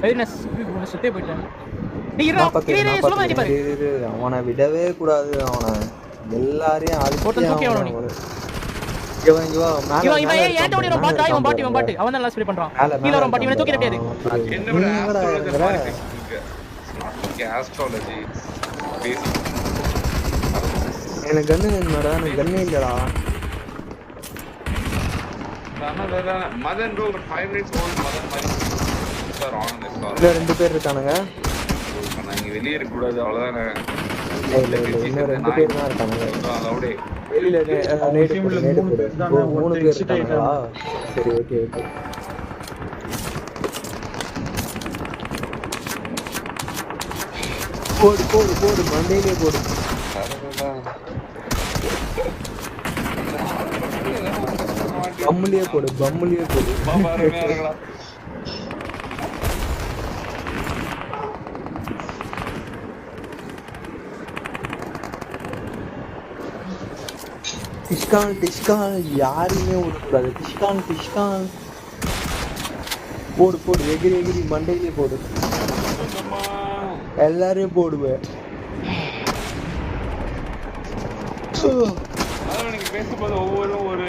வெரினஸ் சுத்தே போயிட்டேன். அவனை விடவே கூடாது. அவனை எல்லாரையும் ஒருத்தன் தூக்கி அவனை இவன் பாட்டு அவன் தான் ஸ்ப்ரே பண்றான். கீழ வர பாட்டு இவனை தூக்கி முடியாது. எனக்கு கன்னு வேணுமாடா? எனக்கு கன்னே இல்லடா. மதன் ப்ரோ ஒரு 5 மினிட்ஸ் ஓல்ட் மதன் மாதிரி சார் ஆன் தி ஸ்டார். இல்ல ரெண்டு பேர் இருக்கானுங்க. நான் இங்க வெளிய இருக்க கூடாது அவ்வளவுதானே. இல்ல ரெண்டு பேர் தான் இருக்கானுங்க. லவுடே வெளியில நேடு மூணு பேர் இருக்காங்களா? சரி ஓகே ஓகே. போடு போடு போடு மண்டையிலே போடு. பம்முலியே போடு பம்முலியே போடு. டிஸ்கான் யாருமே விடக்கூடாது. டிஸ்கான் போடு போடு எகிரி எகிரி மண்டையிலே போடு. எல்லாரையும் போடுவேன். பேசும்போது ஒவ்வொரு ஒரு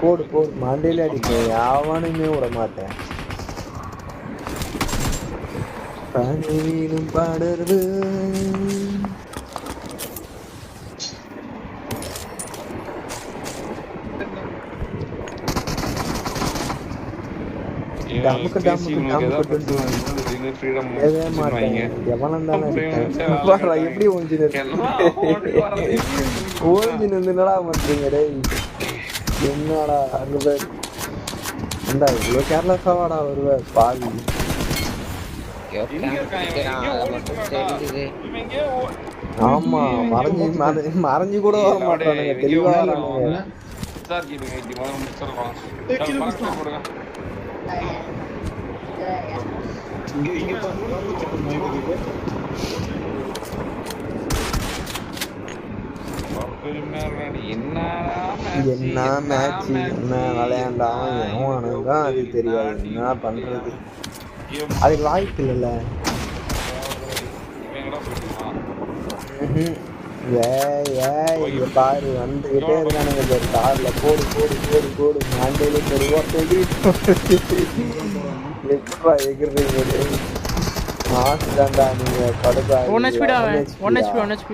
போடு போடு மண்டையில அடிப்பேன். யாவனுமே விட மாட்டேன். பணிவீனும் பாடர்வு எப்படி ஓஞ்சினடா பண்றீங்க டேய்? என்னடா அங்க போய் இந்த இவ்வளவு கேர்லெஸ்ஸாவாடா வருவ பாவி. ஆமா மறைஞ்சு கூட வர மாட்டானுங்க. தெளிவா வரானுங்க. என்ன மேட்ச் என்ன விளையாண்டான் அது தெரியாது. என்ன பண்றது? அதுக்கு வாய்ப்பு இல்லைல்ல. பாரு வந்துகிட்டே இருக்கானுங்க கார்ல. போடு போடு போடு போடு மண்டையில எப்பா எகிர்றீங்க? மாசுதான்டா நீங்க. கடுப்பா 1 HP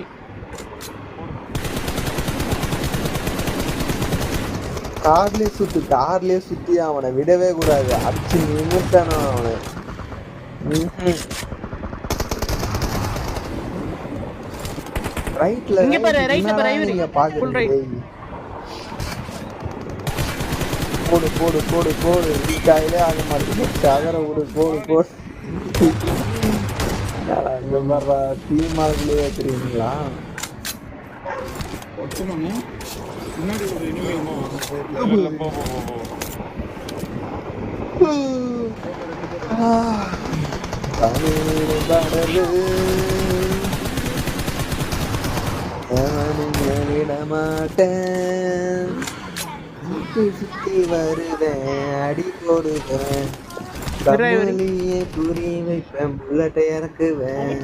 கார்லயே சுத்தி அவனை விடவே கூடாது. அடிச்சு நிமிட்டானா அவனை. ரைட்ல நீங்க பாக்குறீங்க. போடு போடு போடு போடு. கையிலே ஆக மாட்டேங்குது. சகர விடு போடு போடு. அங்க வர்ற தீமார்களே வச்சிருக்கீங்களா? முன்னாடி ஒரு இனிமேல் விடமாட்டேன். சுத்தி வருவேன் அடி போடுவேன். தமிழியே புரி வைப்பேன். புல்லட்டை இறக்குவேன்.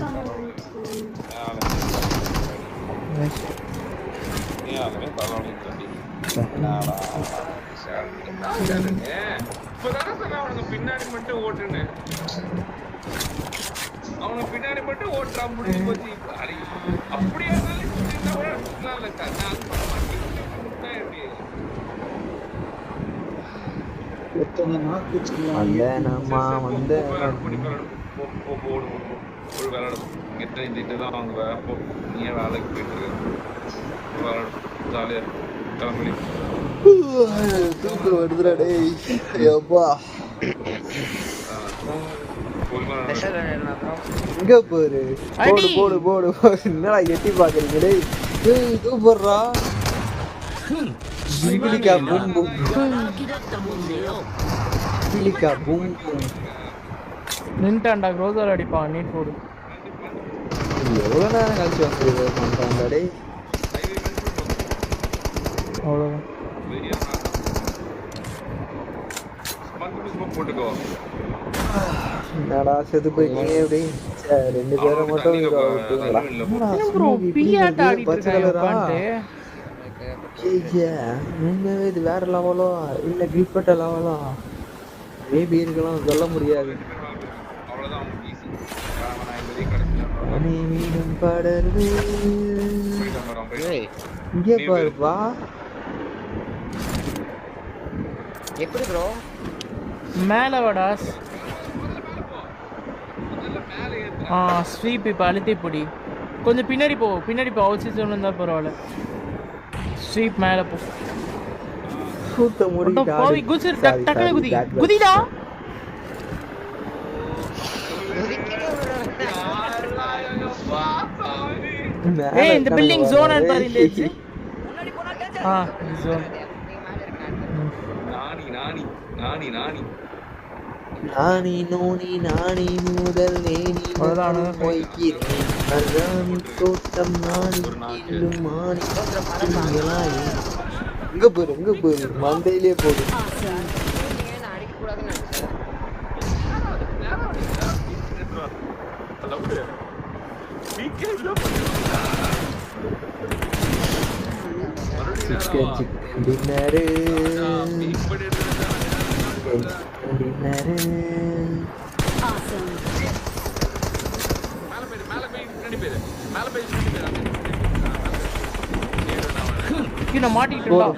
பின்னாடி மட்டும் ஓட்டுன்னு அவனுக்கு பின்னாடி மட்டும் ஓட்டுறா முடிஞ்சு போச்சு. அப்படியே தான் அவங்க நீ வேலைக்கு போயிட்டு இருக்க ஜாலியா கிளம்பி தூக்கம் வருதுடா டேய். அப்பா இங்க போரு. போடு போடு போடு. என்னடா எட்டி பாக்குறீங்க டேய்? இது போடுறா. பிலிக்கா பூம் பூம். பிலிக்கா பூம் பூம். நின்டான்டா க்ரோசர் அடிப்பான். நீட் போடு. எவ்வளவு நேரம் கழிச்சு வந்து பண்றான்டா டேய்? அவ்வளவுதான். போட்டுக்கோ. என்னடா செத்து போயிட்டீங்க எப்படி? ரெண்டு பேரும் மட்டும் விட்டீங்களா? ப்ரோ பியாட்ட ஆடிட்டு இருக்காங்க உட்கார்ந்து. உண்மையாவே இது வேற லெவலோ இல்ல கிரிப்பட்ட லெவலோ மேபி இருக்கலாம், சொல்ல முடியாது. அவ்வளவுதான் ஈஸி. நான் இந்த வீக் கடைசில அணி மீண்டும் படர்வு இங்கே பாருப்பா. எப்படி ப்ரோ மேல வாடாஸ். ஸ்வீப் இப்போ அழுத்தி பொடி. கொஞ்சம் பின்னாடி போ, பின்னாடி போ. அவுட் சீசன் இருந்தா பரவாயில்ல. ஸ்வீப் மேல போ. கூத்த முடி போவி குதிர் டக்கல குதி. குதிடா. ஏய் இந்த பில்டிங் ஜோன் ஆன் பாரு இந்த ஏஜ். ஜோன். நானி நோனி நானி முதல் நேனி போய்க்கிறேன். அதானி தோட்டம் நானி கீழும் மானி திங்களாயே. எங்க போயிரு மந்தையிலே போடு. சிக்கன் டின்னரு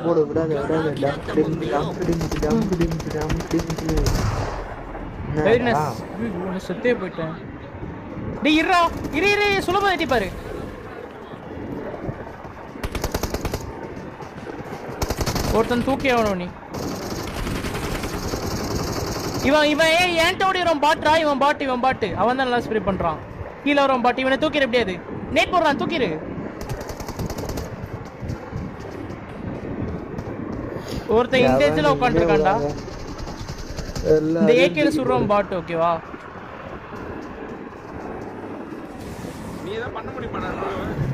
போடு விடாத செத்தே போயிட்டேன். டேய் இருடா, இரு சுலபமா ஏத்தி பாரு. ஒருத்தன் தூக்கி ஆகணும் நீ. இவன் ஏன்ட்ட ஓடிறான் பாட்ரா. இவன் பாட்டு அவன் தான் நல்லா ஸ்ப்ரே பண்றான். கீழே வரும் பாட்டு. இவனை தூக்கிட எப்படியாது. நேட் போடுறான், தூக்கிடு. ஒருத்தன் இந்த ஏஜ்ல உட்காந்துருக்கான்டா. இந்த ஏகேல சுடுறோம் பாட்டு. ஓகேவா? நீ ஏதோ பண்ண முடியுமா?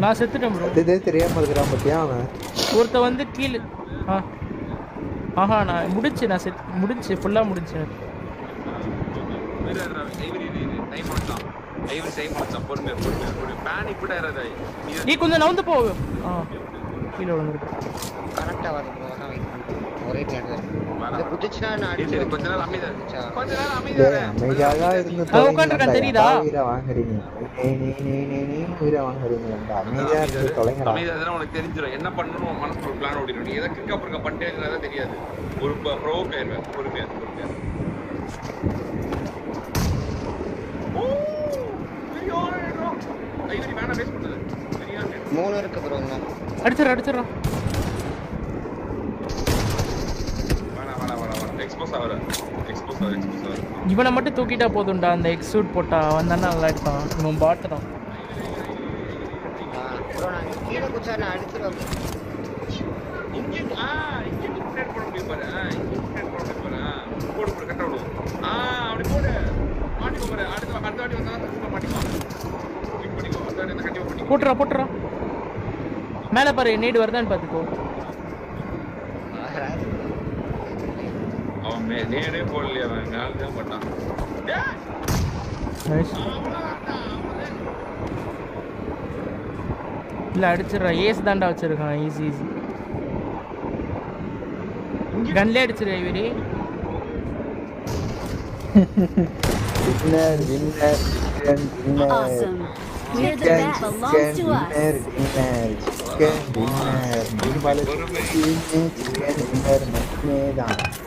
நான் செத்துட்டேன் ப்ரோ. இதே தெரியாம இருக்கறான் பத்தியா அவன். ஒருத்த வந்து கீழ நான் முடிச்சு ஃபுல்லா முடிச்சு. நீ கொஞ்சம் நவுந்து போ. கீழே விழுந்துருக்கு. கரெக்டா வர ப்ரோ. நான் வெயிட் பண்றேன். ஒரே நேரத்துல இது புடிச்சனா நான் அடிச்சு கொஞ்ச நேரம் அமைதியா இருந்துச்சா? கொஞ்ச நேரம் அமைதியா இருந்து உட்கார்ந்திருக்கான் தெரியுதா? உயிரை வாங்குறீங்க. நீ உயிரை வாங்குறீங்க. அமைதியா இருந்து தொலைங்கடா. அமைதியா இருந்தா உனக்கு தெரிஞ்சிரும் என்ன பண்ணனும். மனசுல ஒரு பிளான் ஓடிடும். நீ எதை கிக் அப் இருக்க பண்ணிட்டே இருந்தா தெரியாது. ஒரு ப்ரோக் ஆயிருவேன். பொறுமையா. ஐவரி வேணா வேஸ்ட் பண்ணது. சரியா 3 இருக்கு ப்ரோ. அடிச்சறா. எக்ஸ்போஸ் ஆவற. இவனை மட்டும் தூக்கிட்டா போதும்டா. அந்த எக்ஸூட் போட்டா அவன் தானே நல்லா இருப்பான். இவன் பாட்டுறான். ப்ரோ நான் கீழ குச்சா நான் அடிச்சிரேன். இங்க டிக்னேட் பண்ண முடியும் பாரு. போடு கட்ட விடு. அப்படி போடு. மாட்டிக்கோ பாரு. அடுத்த வாட்டி வந்தா சும்மா மாட்டிக்கோ. கிளிக் பண்ணிக்கோ. அடுத்த வாட்டி கண்டிப்பா பண்ணிக்கோ. போட்றா. மேல பாரு நீட் வருதான்னு பாத்துக்கோ. அவன் நேரே போடலையே. அவன் மேல தான் போட்டான். இல்ல அடிச்சிடறா. ஏஸ் தாண்டா வச்சிருக்கான். ஈஸி கன்லே அடிச்சிரு. இவரி winner. Awesome. We're the best. Belongs to us. Chicken dinner.